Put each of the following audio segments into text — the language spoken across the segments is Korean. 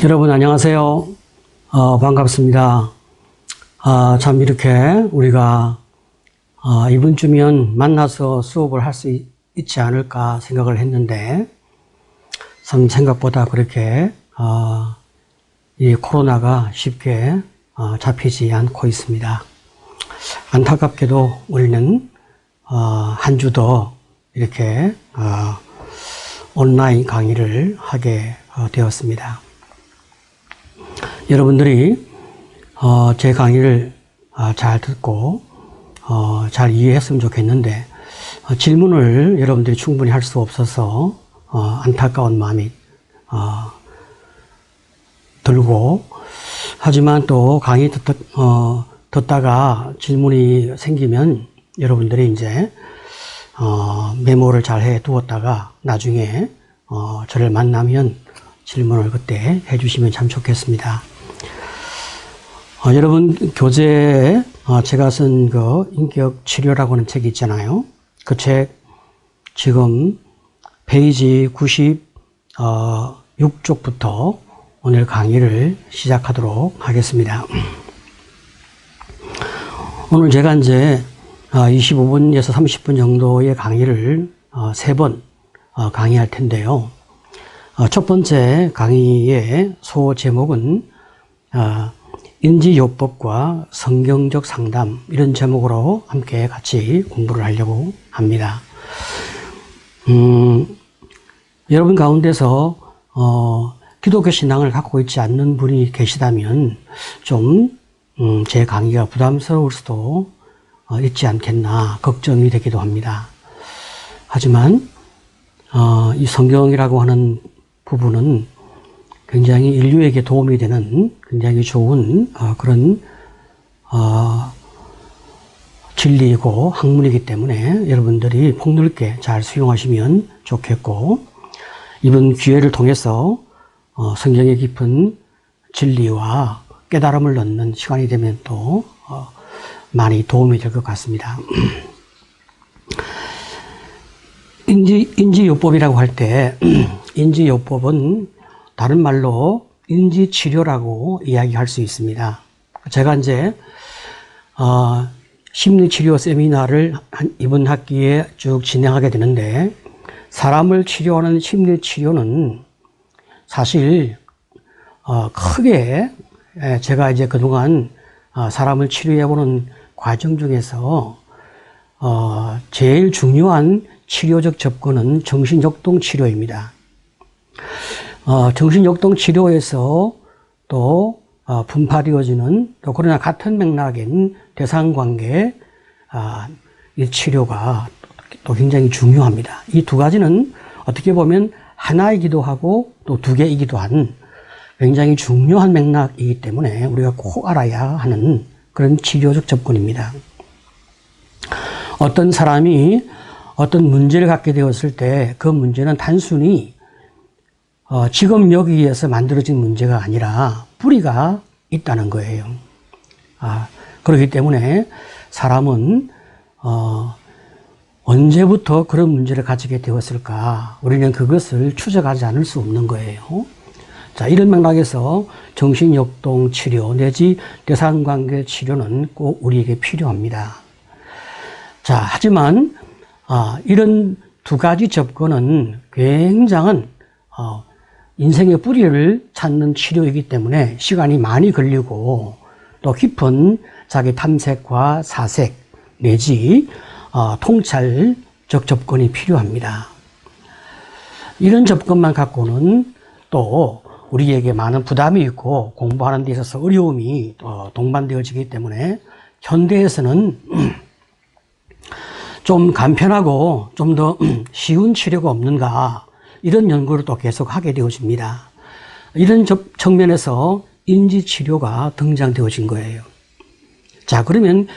여러분 안녕하세요. 반갑습니다. 참 이렇게 우리가 이번 주면 만나서 수업을 할 수 있지 않을까 생각을 했는데 참 생각보다 그렇게 이 코로나가 쉽게 잡히지 않고 있습니다. 안타깝게도 우리는 한 주 더 이렇게 온라인 강의를 하게 되었습니다. 여러분들이 제 강의를 잘 듣고 잘 이해했으면 좋겠는데 질문을 여러분들이 충분히 할 수 없어서 안타까운 마음이 들고, 하지만 또 강의 듣다가 질문이 생기면 여러분들이 이제 메모를 잘 해 두었다가 나중에 저를 만나면 질문을 그때 해주시면 참 좋겠습니다. 여러분 교재에 제가 쓴 그 인격 치료라고 하는 책이 있잖아요. 그 책 지금 페이지 96쪽부터 오늘 강의를 시작하도록 하겠습니다. 오늘 제가 이제 25분에서 30분 정도의 강의를 3번 강의할 텐데요. 첫 번째 강의의 소 제목은 인지요법과 성경적 상담, 이런 제목으로 함께 같이 공부를 하려고 합니다. 여러분 가운데서 기독교 신앙을 갖고 있지 않는 분이 계시다면 좀 제 강의가 부담스러울 수도 있지 않겠나 걱정이 되기도 합니다. 하지만 이 성경이라고 하는 부분은 굉장히 인류에게 도움이 되는 굉장히 좋은 그런 진리이고 학문이기 때문에 여러분들이 폭넓게 잘 수용하시면 좋겠고, 이번 기회를 통해서 성경의 깊은 진리와 깨달음을 얻는 시간이 되면 또 많이 도움이 될 것 같습니다. 인지요법이라고 할 때 인지요법은 다른 말로 인지치료라고 이야기할 수 있습니다. 제가 이제 심리치료 세미나를 이번 학기에 쭉 진행하게 되는데, 사람을 치료하는 심리치료는 사실 크게 제가 이제 그동안 사람을 치료해보는 과정 중에서 제일 중요한 치료적 접근은 정신역동 치료입니다. 정신역동 치료에서 또 분파되어지는, 또 그러나 같은 맥락인 대상관계 이 치료가 또 굉장히 중요합니다. 이 두 가지는 어떻게 보면 하나이기도 하고 또 두 개이기도 한 굉장히 중요한 맥락이기 때문에 우리가 꼭 알아야 하는 그런 치료적 접근입니다. 어떤 사람이 어떤 문제를 갖게 되었을 때 그 문제는 단순히 지금 여기에서 만들어진 문제가 아니라 뿌리가 있다는 거예요. 그렇기 때문에 사람은 언제부터 그런 문제를 가지게 되었을까? 우리는 그것을 추적하지 않을 수 없는 거예요. 자, 이런 맥락에서 정신역동 치료 내지 대상관계 치료는 꼭 우리에게 필요합니다. 자, 하지만 이런 두 가지 접근은 굉장한 인생의 뿌리를 찾는 치료이기 때문에 시간이 많이 걸리고 또 깊은 자기 탐색과 사색 내지 통찰적 접근이 필요합니다. 이런 접근만 갖고는 또 우리에게 많은 부담이 있고 공부하는 데 있어서 어려움이 동반되어지기 때문에 현대에서는 좀 간편하고 좀 더 쉬운 치료가 없는가, 이런 연구를 또 계속 하게 되어집니다. 이런 측면에서 인지치료가 등장되어진 거예요. 자, 그러면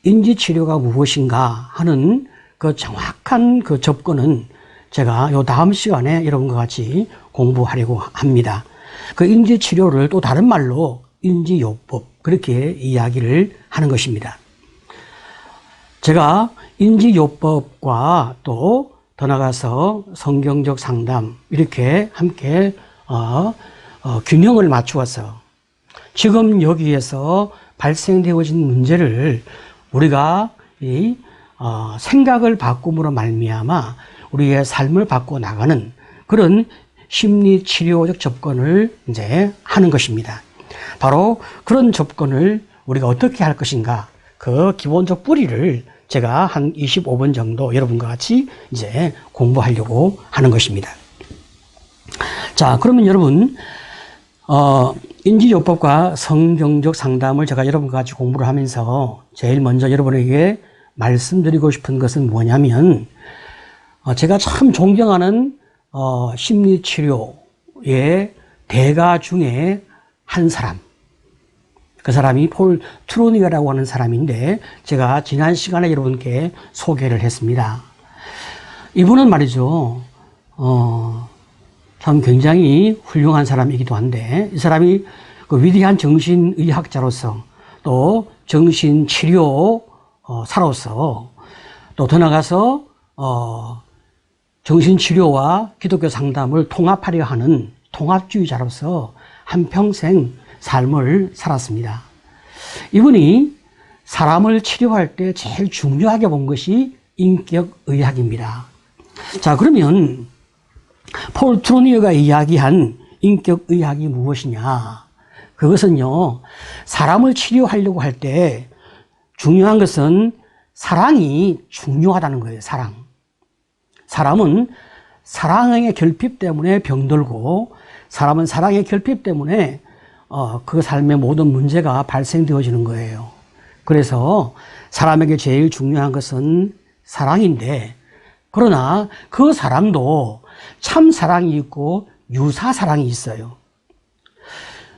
인지치료가 무엇인가 하는 그 정확한 그 접근은 제가 요 다음 시간에 여러분과 같이 공부하려고 합니다. 그 인지치료를 또 다른 말로 인지요법, 그렇게 이야기를 하는 것입니다. 제가 인지요법과 또 더 나아가서 성경적 상담, 이렇게 함께 균형을 맞추어서 지금 여기에서 발생되어진 문제를 우리가 생각을 바꿈으로 말미암아 우리의 삶을 바꿔 나가는 그런 심리치료적 접근을 이제 하는 것입니다. 바로 그런 접근을 우리가 어떻게 할 것인가, 그 기본적 뿌리를 제가 한 25분 정도 여러분과 같이 이제 공부하려고 하는 것입니다. 자, 그러면 여러분, 인지요법과 성경적 상담을 제가 여러분과 같이 공부를 하면서 제일 먼저 여러분에게 말씀드리고 싶은 것은 뭐냐면, 제가 참 존경하는 심리치료의 대가 중에 한 사람, 그 사람이 폴 트루니어라고 하는 사람인데 제가 지난 시간에 여러분께 소개를 했습니다. 이분은 말이죠, 참 굉장히 훌륭한 사람이기도 한데, 이 사람이 그 위대한 정신의학자로서 또 정신치료사로서 또 더 나아가서 정신치료와 기독교 상담을 통합하려 하는 통합주의자로서 한평생 삶을 살았습니다. 이분이 사람을 치료할 때 제일 중요하게 본 것이 인격의학입니다. 자, 그러면 폴 트루니어가 이야기한 인격의학이 무엇이냐? 그것은요, 사람을 치료하려고 할 때 중요한 것은 사랑이 중요하다는 거예요. 사람은 사랑의 결핍 때문에 병들고, 사람은 사랑의 결핍 때문에 그 삶의 모든 문제가 발생되어지는 거예요. 그래서 사람에게 제일 중요한 것은 사랑인데, 그러나 그 사랑도 참 사랑이 있고 유사 사랑이 있어요.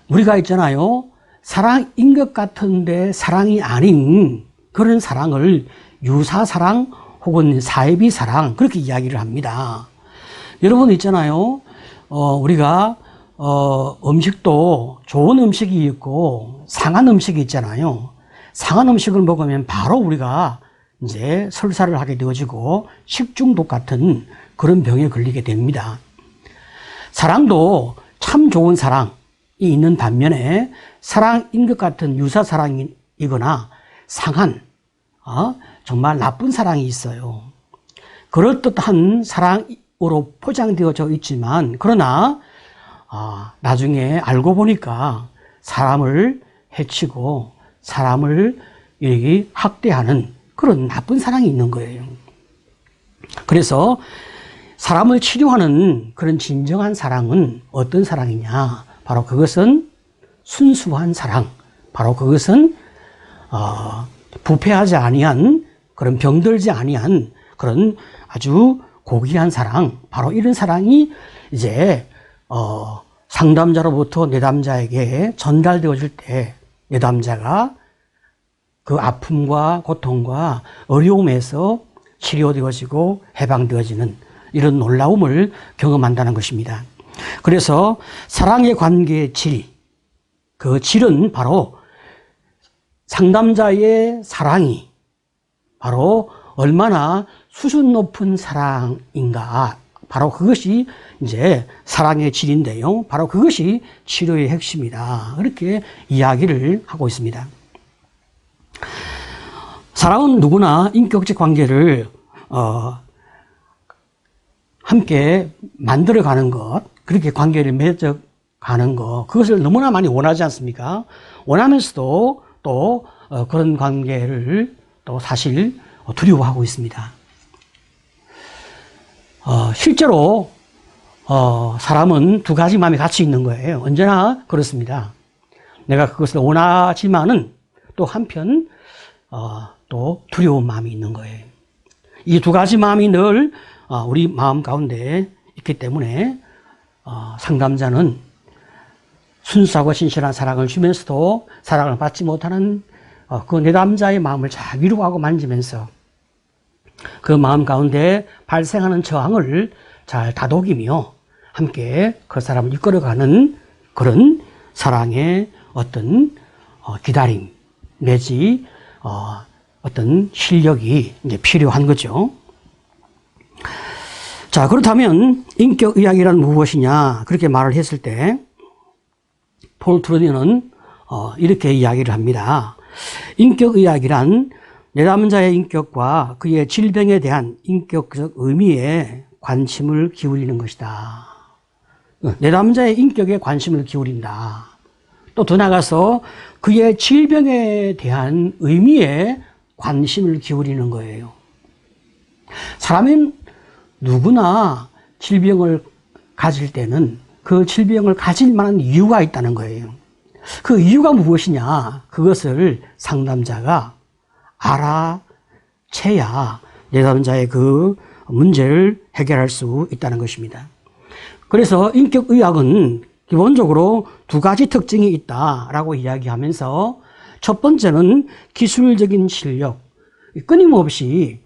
우리가 있잖아요, 사랑인 것 같은데 사랑이 아닌 그런 사랑을 유사 사랑 혹은 사이비 사랑, 그렇게 이야기를 합니다. 여러분 있잖아요, 우리가 음식도 좋은 음식이 있고 상한 음식이 있잖아요. 상한 음식을 먹으면 바로 우리가 이제 설사를 하게 되어지고 식중독 같은 그런 병에 걸리게 됩니다. 사랑도 참 좋은 사랑이 있는 반면에 사랑인 것 같은 유사 사랑이거나 상한, 정말 나쁜 사랑이 있어요. 그럴듯한 사랑으로 포장되어져 있지만, 그러나 나중에 알고 보니까 사람을 해치고 사람을 학대하는 그런 나쁜 사랑이 있는 거예요. 그래서 사람을 치료하는 그런 진정한 사랑은 어떤 사랑이냐? 바로 그것은 순수한 사랑, 바로 그것은 부패하지 아니한, 그런 병들지 아니한 그런 아주 고귀한 사랑, 바로 이런 사랑이 이제 상담자로부터 내담자에게 전달되어질 때 내담자가 그 아픔과 고통과 어려움에서 치료되어지고 해방되어지는 이런 놀라움을 경험한다는 것입니다. 그래서 사랑의 관계의 질, 그 질은 바로 상담자의 사랑이 바로 얼마나 수준 높은 사랑인가, 바로 그것이 이제 사랑의 질인데요. 바로 그것이 치료의 핵심이다. 그렇게 이야기를 하고 있습니다. 사람은 누구나 인격적 관계를 함께 만들어가는 것, 그렇게 관계를 맺어가는 것, 그것을 너무나 많이 원하지 않습니까? 원하면서도 또 그런 관계를 또 사실 두려워하고 있습니다. 실제로 사람은 두 가지 마음이 같이 있는 거예요. 언제나 그렇습니다. 내가 그것을 원하지만은 또 한편 또 두려운 마음이 있는 거예요. 이 두 가지 마음이 늘 우리 마음 가운데 있기 때문에 상담자는 순수하고 진실한 사랑을 주면서도 사랑을 받지 못하는 그 내담자의 마음을 잘 위로하고 만지면서 그 마음 가운데 발생하는 저항을 잘 다독이며 함께 그 사람을 이끌어가는 그런 사랑의 어떤 기다림 내지 어떤 실력이 이제 필요한 거죠. 자, 그렇다면 인격의학이란 무엇이냐 그렇게 말을 했을 때 폴 트루디는 이렇게 이야기를 합니다. 인격의학이란 내담자의 인격과 그의 질병에 대한 인격적 의미에 관심을 기울이는 것이다. 내담자의 인격에 관심을 기울인다. 또 더 나아가서 그의 질병에 대한 의미에 관심을 기울이는 거예요. 사람은 누구나 질병을 가질 때는 그 질병을 가질 만한 이유가 있다는 거예요. 그 이유가 무엇이냐? 그것을 상담자가 알아채야 내담자의 그 문제를 해결할 수 있다는 것입니다. 그래서 인격의학은 기본적으로 두 가지 특징이 있다라고 이야기하면서 첫 번째는 기술적인 실력, 끊임없이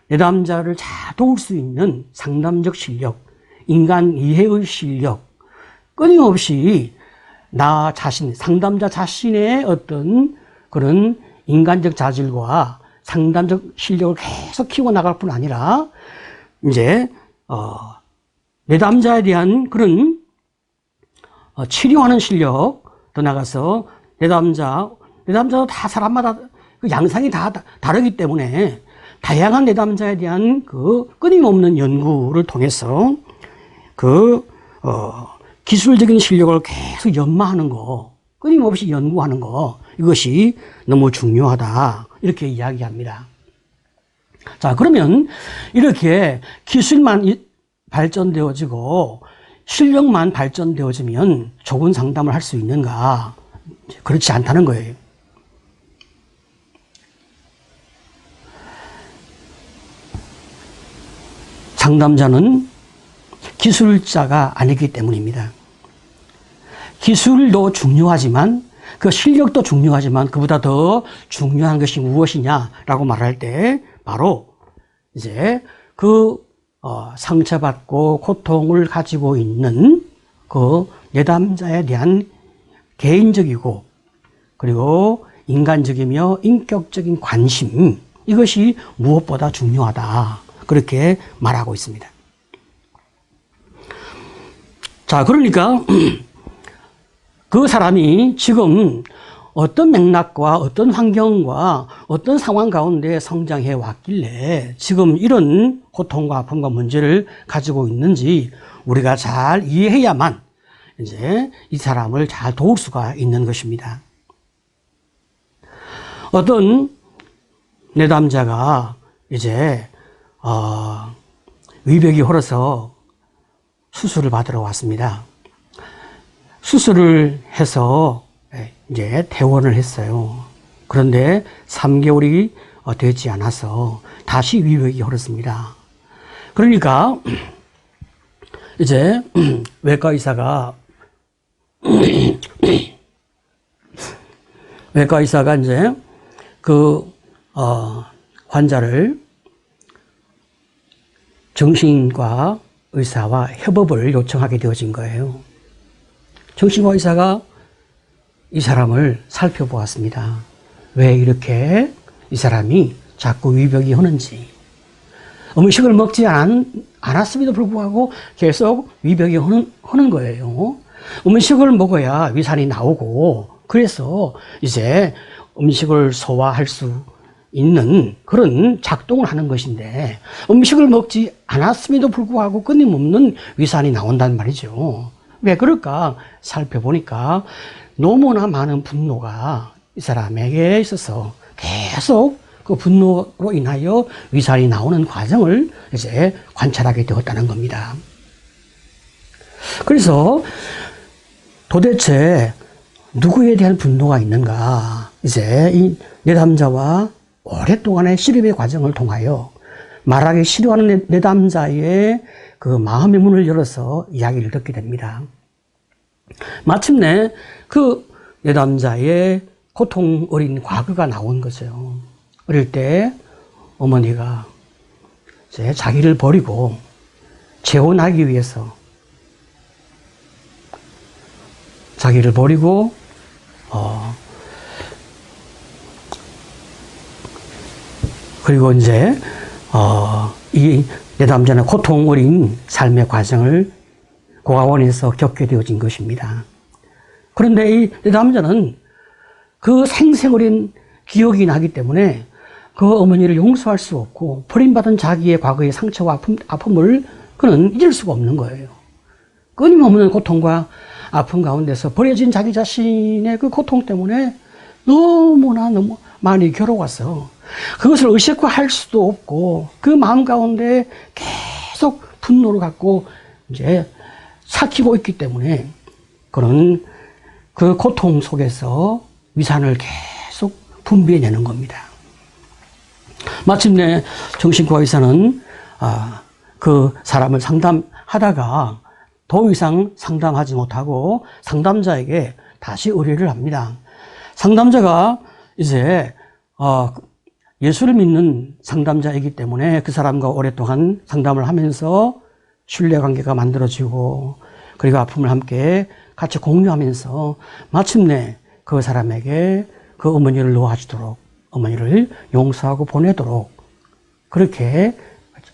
내담자를 잘 도울 수 있는 상담적 실력, 인간 이해의 실력, 끊임없이 나 자신, 상담자 자신의 어떤 그런 인간적 자질과 상담적 실력을 계속 키워나갈 뿐 아니라 이제 내담자에 대한 그런 치료하는 실력, 더 나가서 내담자도 다 사람마다 그 양상이 다 다르기 때문에 다양한 내담자에 대한 그 끊임없는 연구를 통해서 그 기술적인 실력을 계속 연마하는 거, 끊임없이 연구하는 거, 이것이 너무 중요하다. 이렇게 이야기합니다. 자, 그러면 이렇게 기술만 발전되어지고 실력만 발전되어지면 좋은 상담을 할 수 있는가? 그렇지 않다는 거예요. 상담자는 기술자가 아니기 때문입니다. 기술도 중요하지만 그 실력도 중요하지만 그보다 더 중요한 것이 무엇이냐라고 말할 때 바로 이제 그 상처받고 고통을 가지고 있는 그 내담자에 대한 개인적이고 그리고 인간적이며 인격적인 관심, 이것이 무엇보다 중요하다. 그렇게 말하고 있습니다. 자, 그러니까 그 사람이 지금 어떤 맥락과 어떤 환경과 어떤 상황 가운데 성장해 왔길래 지금 이런 고통과 아픔과 문제를 가지고 있는지 우리가 잘 이해해야만 이제 이 사람을 잘 도울 수가 있는 것입니다. 어떤 내담자가 이제 위벽이 홀어서 수술을 받으러 왔습니다. 수술을 해서 이제 퇴원을 했어요. 그런데 3개월이 되지 않아서 다시 위벽이 홀었습니다. 그러니까 이제 외과 의사가 이제 그 환자를 정신과 의사와 협업을 요청하게 되어진 거예요. 정신과 의사가 이 사람을 살펴보았습니다. 왜 이렇게 이 사람이 자꾸 위벽이 하는지, 음식을 먹지 않았음에도 불구하고 계속 위벽이 하는 거예요. 음식을 먹어야 위산이 나오고, 그래서 이제 음식을 소화할 수 있는 그런 작동을 하는 것인데, 음식을 먹지 않았음에도 불구하고 끊임없는 위산이 나온단 말이죠. 왜 그럴까 살펴보니까 너무나 많은 분노가 이 사람에게 있어서 계속 그 분노로 인하여 위산이 나오는 과정을 이제 관찰하게 되었다는 겁니다. 그래서 도대체 누구에 대한 분노가 있는가? 이제 이 내담자와 오랫동안의 씨름의 과정을 통하여 말하기 싫어하는 내담자의 그 마음의 문을 열어서 이야기를 듣게 됩니다. 마침내 그 내담자의 고통 어린 과거가 나온 거죠. 어릴 때 어머니가 이제 자기를 버리고 재혼하기 위해서 자기를 버리고 그리고 이제 이 내담자는 고통 어린 삶의 과정을 고아원에서 겪게 되어진 것입니다. 그런데 이 남자는 그 생생어린 기억이 나기 때문에 그 어머니를 용서할 수 없고 버림받은 자기의 과거의 상처와 아픔을 그는 잊을 수가 없는 거예요. 끊임없는 고통과 아픔 가운데서 버려진 자기 자신의 그 고통 때문에 너무나 너무 많이 괴로웠어. 그것을 의식화할 수도 없고 그 마음 가운데 계속 분노를 갖고 이제 삭히고 있기 때문에 그는 그 고통 속에서 위산을 계속 분비해내는 겁니다. 마침내 정신과 의사는 그 사람을 상담하다가 더 이상 상담하지 못하고 상담자에게 다시 의뢰를 합니다. 상담자가 이제 예수를 믿는 상담자이기 때문에 그 사람과 오랫동안 상담을 하면서 신뢰관계가 만들어지고 그리고 아픔을 함께 같이 공유하면서 마침내 그 사람에게 그 어머니를 놓아주도록 어머니를 용서하고 보내도록 그렇게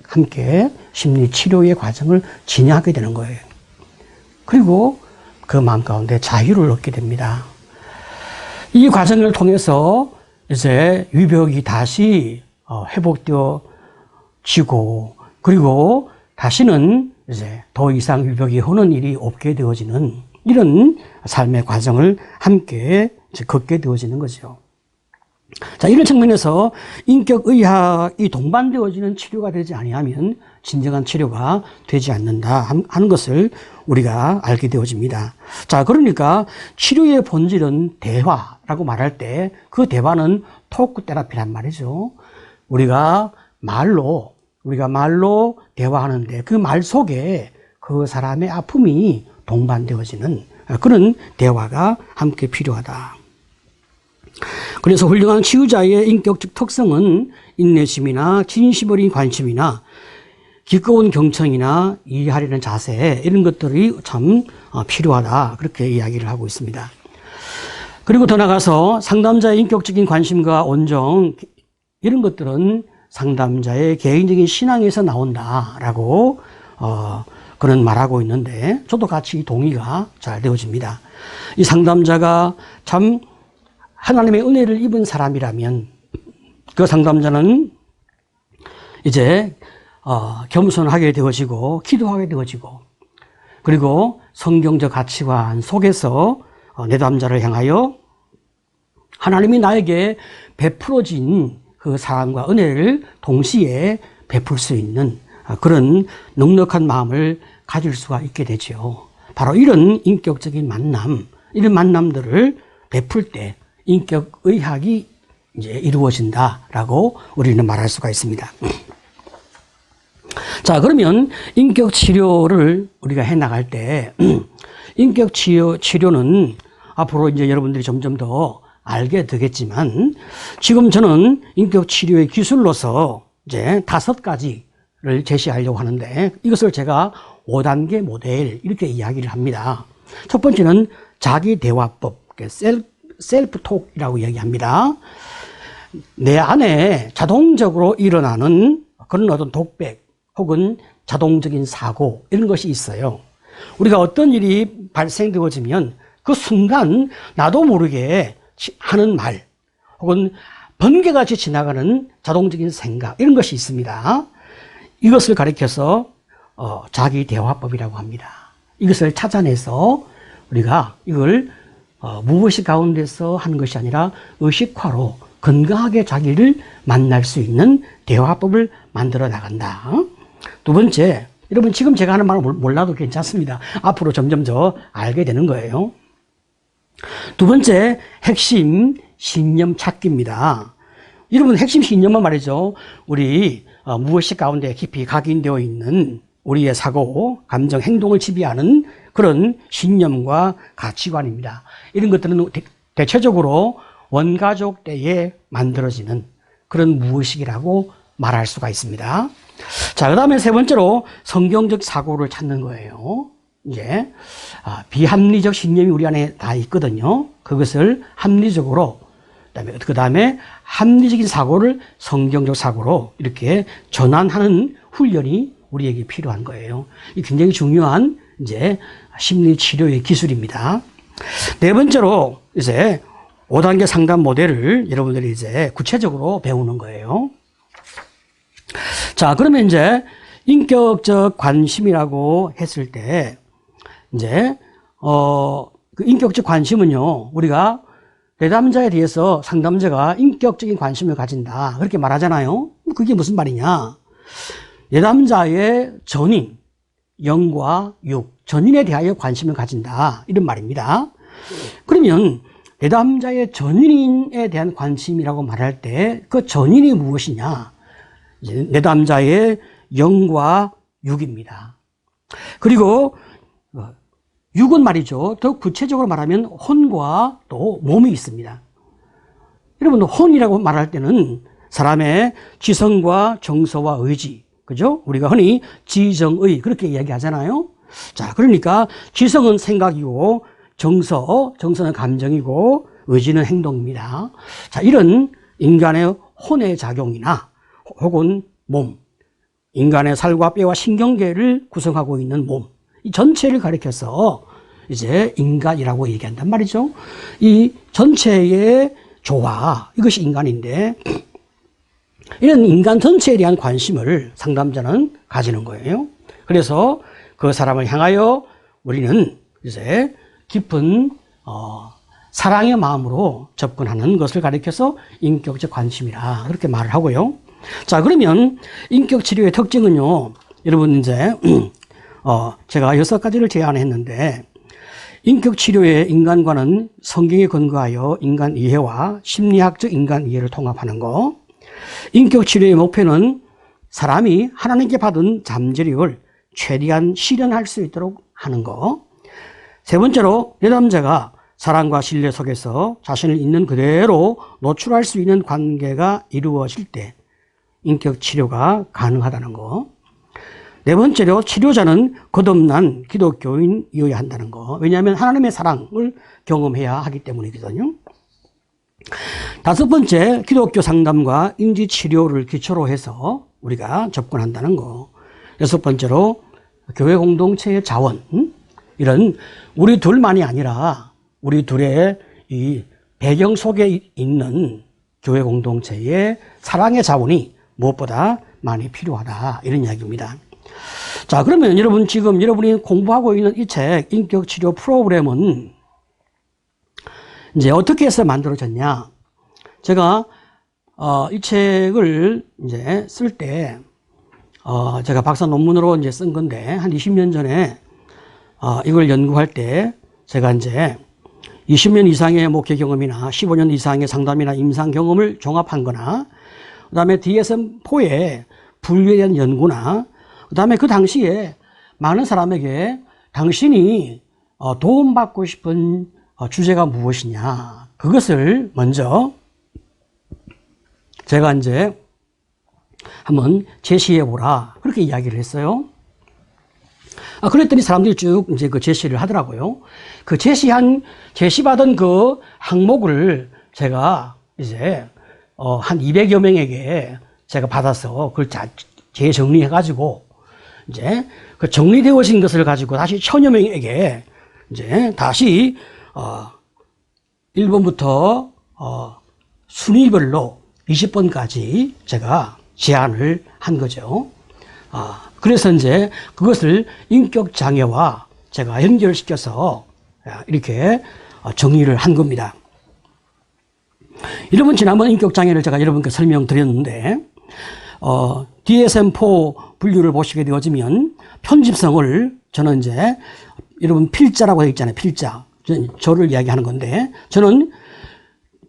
함께 심리치료의 과정을 진행하게 되는 거예요. 그리고 그 마음 가운데 자유를 얻게 됩니다. 이 과정을 통해서 이제 위벽이 다시 회복되어지고 그리고 다시는 이제 더 이상 위벽이 흐는 일이 없게 되어지는 이런 삶의 과정을 함께 이제 걷게 되어지는 거죠. 자, 이런 측면에서 인격의학이 동반되어지는 치료가 되지 아니하면 진정한 치료가 되지 않는다 하는 것을 우리가 알게 되어집니다. 자, 그러니까 치료의 본질은 대화라고 말할 때 그 대화는 토크 테라피란 말이죠. 우리가 말로 대화하는데 그 말 속에 그 사람의 아픔이 동반되어지는 그런 대화가 함께 필요하다. 그래서 훌륭한 치유자의 인격적 특성은 인내심이나 진심 어린 관심이나 기꺼운 경청이나 이해하려는 자세 이런 것들이 참 필요하다 그렇게 이야기를 하고 있습니다. 그리고 더 나아가서 상담자의 인격적인 관심과 온정 이런 것들은 상담자의 개인적인 신앙에서 나온다라고 그런 말하고 있는데 저도 같이 동의가 잘 되어집니다. 이 상담자가 참 하나님의 은혜를 입은 사람이라면 그 상담자는 이제 겸손하게 되어지고 기도하게 되어지고 그리고 성경적 가치관 속에서 내담자를 향하여 하나님이 나에게 베풀어진 그 사랑과 은혜를 동시에 베풀 수 있는 그런 넉넉한 마음을 가질 수가 있게 되죠. 바로 이런 인격적인 만남, 이런 만남들을 베풀 때 인격의학이 이제 이루어진다라고 우리는 말할 수가 있습니다. 자, 그러면 인격 치료를 우리가 해 나갈 때 인격 치료는 앞으로 이제 여러분들이 점점 더 알게 되겠지만 지금 저는 인격 치료의 기술로서 이제 5가지를 제시하려고 하는데 이것을 제가 5단계 모델 이렇게 이야기를 합니다. 첫 번째는 자기 대화법, 셀프톡이라고 이야기합니다. 내 안에 자동적으로 일어나는 그런 어떤 독백 혹은 자동적인 사고 이런 것이 있어요. 우리가 어떤 일이 발생되어지면 그 순간 나도 모르게 하는 말 혹은 번개같이 지나가는 자동적인 생각 이런 것이 있습니다. 이것을 가리켜서 자기 대화법이라고 합니다. 이것을 찾아내서 우리가 이걸 무의식 가운데서 하는 것이 아니라 의식화로 건강하게 자기를 만날 수 있는 대화법을 만들어 나간다. 두 번째, 여러분 지금 제가 하는 말을 몰라도 괜찮습니다. 앞으로 점점 더 알게 되는 거예요. 두 번째, 핵심 신념 찾기입니다. 여러분 핵심 신념은 말이죠. 우리 무의식 가운데 깊이 각인되어 있는 우리의 사고, 감정, 행동을 지배하는 그런 신념과 가치관입니다. 이런 것들은 대체적으로 원가족 때에 만들어지는 그런 무의식이라고 말할 수가 있습니다. 자, 그 다음에 세 번째로 성경적 사고를 찾는 거예요. 이제 비합리적 신념이 우리 안에 다 있거든요. 그것을 합리적으로 그 다음에 합리적인 사고를 성경적 사고로 이렇게 전환하는 훈련이 우리에게 필요한 거예요. 이 굉장히 중요한 이제 심리 치료의 기술입니다. 네 번째로 이제 5단계 상담 모델을 여러분들이 이제 구체적으로 배우는 거예요. 자, 그러면 이제 인격적 관심이라고 했을 때 이제 그 인격적 관심은요, 우리가 내담자에 대해서 상담자가 인격적인 관심을 가진다 그렇게 말하잖아요. 그게 무슨 말이냐? 내담자의 전인, 영과 육, 전인에 대하여 관심을 가진다 이런 말입니다. 그러면 내담자의 전인에 대한 관심이라고 말할 때 그 전인이 무엇이냐? 이제 내담자의 영과 육입니다. 그리고 육은 말이죠. 더 구체적으로 말하면 혼과 또 몸이 있습니다. 여러분, 혼이라고 말할 때는 사람의 지성과 정서와 의지, 그죠? 우리가 흔히 지정의 그렇게 이야기하잖아요. 자, 그러니까 지성은 생각이고 정서는 감정이고 의지는 행동입니다. 자, 이런 인간의 혼의 작용이나 혹은 몸, 인간의 살과 뼈와 신경계를 구성하고 있는 몸, 이 전체를 가리켜서 이제 인간이라고 얘기한단 말이죠. 이 전체의 조화, 이것이 인간인데 이런 인간 전체에 대한 관심을 상담자는 가지는 거예요. 그래서 그 사람을 향하여 우리는 이제 깊은 사랑의 마음으로 접근하는 것을 가리켜서 인격적 관심이라 그렇게 말을 하고요. 자, 그러면 인격 치료의 특징은요, 여러분 이제 제가 6가지를 제안했는데, 인격 치료의 인간과는 성경에 근거하여 인간 이해와 심리학적 인간 이해를 통합하는 거. 인격 치료의 목표는 사람이 하나님께 받은 잠재력을 최대한 실현할 수 있도록 하는 거. 세 번째로 내담자가 사랑과 신뢰 속에서 자신을 있는 그대로 노출할 수 있는 관계가 이루어질 때 인격 치료가 가능하다는 거. 네 번째로 치료자는 거듭난 기독교인이어야 한다는 거. 왜냐하면 하나님의 사랑을 경험해야 하기 때문이거든요. 다섯 번째, 기독교 상담과 인지치료를 기초로 해서 우리가 접근한다는 거. 여섯 번째로, 교회 공동체의 자원. 이런 우리 둘만이 아니라 우리 둘의 이 배경 속에 있는 교회 공동체의 사랑의 자원이 무엇보다 많이 필요하다 이런 이야기입니다. 자, 그러면 여러분 지금 여러분이 공부하고 있는 이 책 인격치료 프로그램은 이제 어떻게 해서 만들어졌냐? 제가 이 책을 이제 쓸 때 제가 박사 논문으로 이제 쓴 건데 한 20년 전에 이걸 연구할 때 제가 이제 20년 이상의 목회 경험이나 15년 이상의 상담이나 임상 경험을 종합한 거나 그 다음에 DSM-4의 분류에 대한 연구나 그 다음에 그 당시에 많은 사람에게 당신이 도움받고 싶은 주제가 무엇이냐 그것을 먼저 제가 이제 한번 제시해 보라 그렇게 이야기를 했어요. 그랬더니 사람들이 쭉 이제 그 제시를 하더라고요. 그 제시받은 그 항목을 제가 이제 한 200여 명에게 제가 받아서 그걸 재정리해가지고 이제 그 정리되어진 것을 가지고 다시 1000여 명에게 이제 다시 1번부터 순위별로 20번까지 제가 제안을 한 거죠. 그래서 이제 그것을 인격 장애와 제가 연결시켜서 이렇게 정리를 한 겁니다. 여러분 지난번 인격 장애를 제가 여러분께 설명드렸는데 DSM-4 분류를 보시게 되어지면 편집성을 저는 이제 여러분 필자라고 되어 있잖아요. 필자. 저를 이야기하는 건데 저는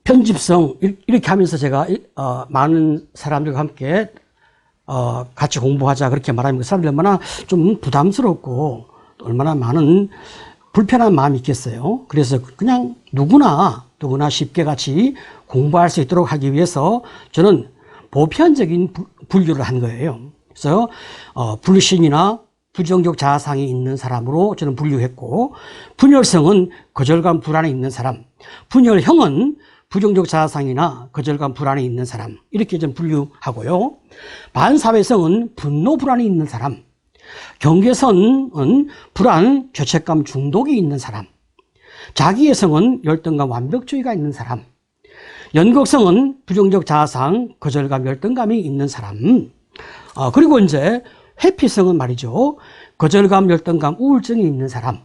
편집성 이렇게 하면서 제가 많은 사람들과 함께 같이 공부하자 그렇게 말하면 그 사람들 얼마나 좀 부담스럽고 얼마나 많은 불편한 마음이 있겠어요. 그래서 그냥 누구나 쉽게 같이 공부할 수 있도록 하기 위해서 저는 보편적인 분류를 한 거예요. 그래서 불신이나 부정적 자아상이 있는 사람으로 저는 분류했고, 분열성은 거절감 불안이 있는 사람, 분열형은 부정적 자아상이나 거절감 불안이 있는 사람 이렇게 좀 분류하고요. 반사회성은 분노 불안이 있는 사람, 경계선은 불안, 죄책감 중독이 있는 사람, 자기애성은 열등감, 완벽주의가 있는 사람. 연극성은 부정적 자아상, 거절감, 열등감이 있는 사람. 그리고 이제 회피성은 말이죠. 거절감, 열등감, 우울증이 있는 사람.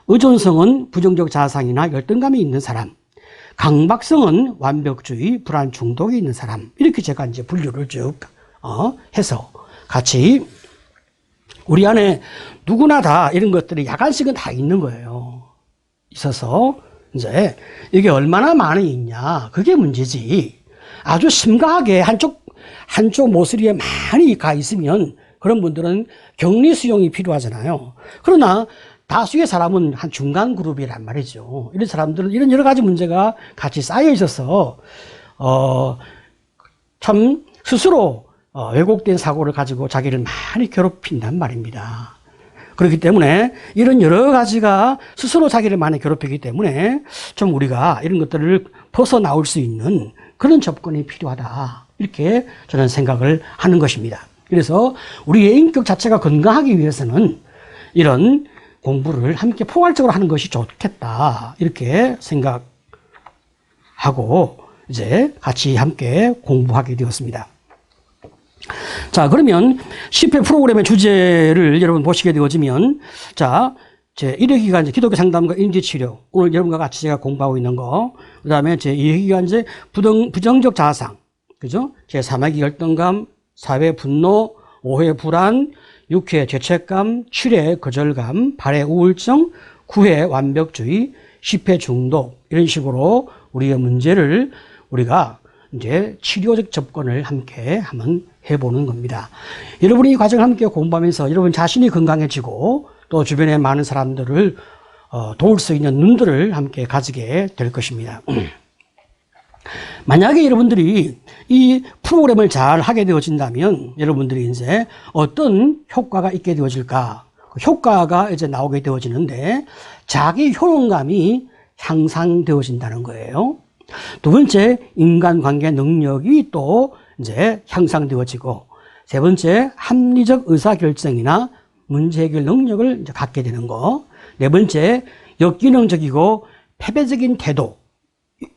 의존성은 부정적 자아상이나 열등감이 있는 사람. 강박성은 완벽주의, 불안 중독이 있는 사람. 이렇게 제가 이제 분류를 쭉 해서 같이 우리 안에 누구나 다 이런 것들이 약간씩은 다 있는 거예요. 있어서 이제 이게 얼마나 많이 있냐, 그게 문제지. 아주 심각하게 한쪽 모서리에 많이 가 있으면 그런 분들은 격리 수용이 필요하잖아요. 그러나 다수의 사람은 한 중간 그룹이란 말이죠. 이런 사람들은 이런 여러 가지 문제가 같이 쌓여 있어서 참 스스로 왜곡된 사고를 가지고 자기를 많이 괴롭힌단 말입니다. 그렇기 때문에 이런 여러 가지가 스스로 자기를 많이 괴롭히기 때문에 좀 우리가 이런 것들을 벗어나올 수 있는 그런 접근이 필요하다, 이렇게 저는 생각을 하는 것입니다. 그래서 우리의 인격 자체가 건강하기 위해서는 이런 공부를 함께 포괄적으로 하는 것이 좋겠다, 이렇게 생각하고 이제 같이 함께 공부하게 되었습니다. 자, 그러면 10회 프로그램의 주제를 여러분 보시게 되어지면, 자, 제 1회 기간 기독교 상담과 인지치료, 오늘 여러분과 같이 제가 공부하고 있는 거, 그 다음에 제 2회 기간 부정적 자아상, 그죠? 제 3회 열등감, 4회 분노, 5회 불안, 6회 죄책감, 7회 거절감, 8회 우울증, 9회 완벽주의, 10회 중독, 이런 식으로 우리의 문제를 우리가 이제 치료적 접근을 함께 한번 해보는 겁니다. 여러분이 이 과정을 함께 공부하면서 여러분 자신이 건강해지고 또 주변에 많은 사람들을 도울 수 있는 눈들을 함께 가지게 될 것입니다. 만약에 여러분들이 이 프로그램을 잘 하게 되어진다면 여러분들이 이제 어떤 효과가 있게 되어질까? 효과가 이제 나오게 되어지는데 자기 효능감이 향상되어진다는 거예요. 두 번째, 인간관계 능력이 또 이제 향상되어지고, 세 번째, 합리적 의사결정이나 문제 해결 능력을 이제 갖게 되는 거. 네 번째, 역기능적이고 패배적인 태도,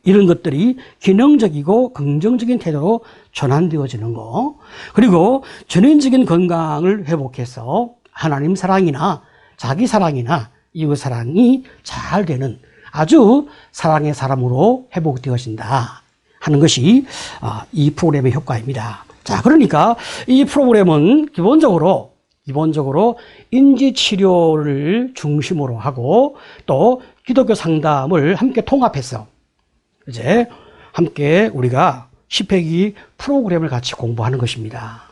이런 것들이 기능적이고 긍정적인 태도로 전환되어지는 거. 그리고 전인적인 건강을 회복해서 하나님 사랑이나 자기 사랑이나 이웃 사랑이 잘 되는 아주 사랑의 사람으로 회복되어진다 하는 것이 이 프로그램의 효과입니다. 자, 그러니까 이 프로그램은 기본적으로 인지치료를 중심으로 하고 또 기독교 상담을 함께 통합해서 이제 함께 우리가 10회기 프로그램을 같이 공부하는 것입니다.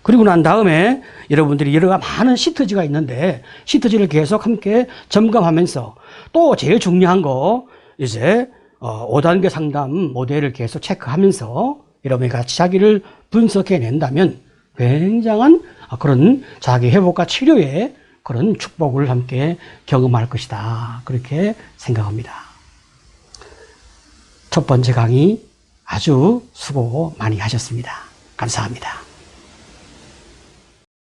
그리고 난 다음에 여러분들이 많은 시트지가 있는데 시트지를 계속 함께 점검하면서 또 제일 중요한 거 이제 5단계 상담 모델을 계속 체크하면서 여러분이 같이 자기를 분석해 낸다면 굉장한 그런 자기 회복과 치료의 그런 축복을 함께 경험할 것이다, 그렇게 생각합니다. 첫 번째 강의 아주 수고 많이 하셨습니다. 감사합니다.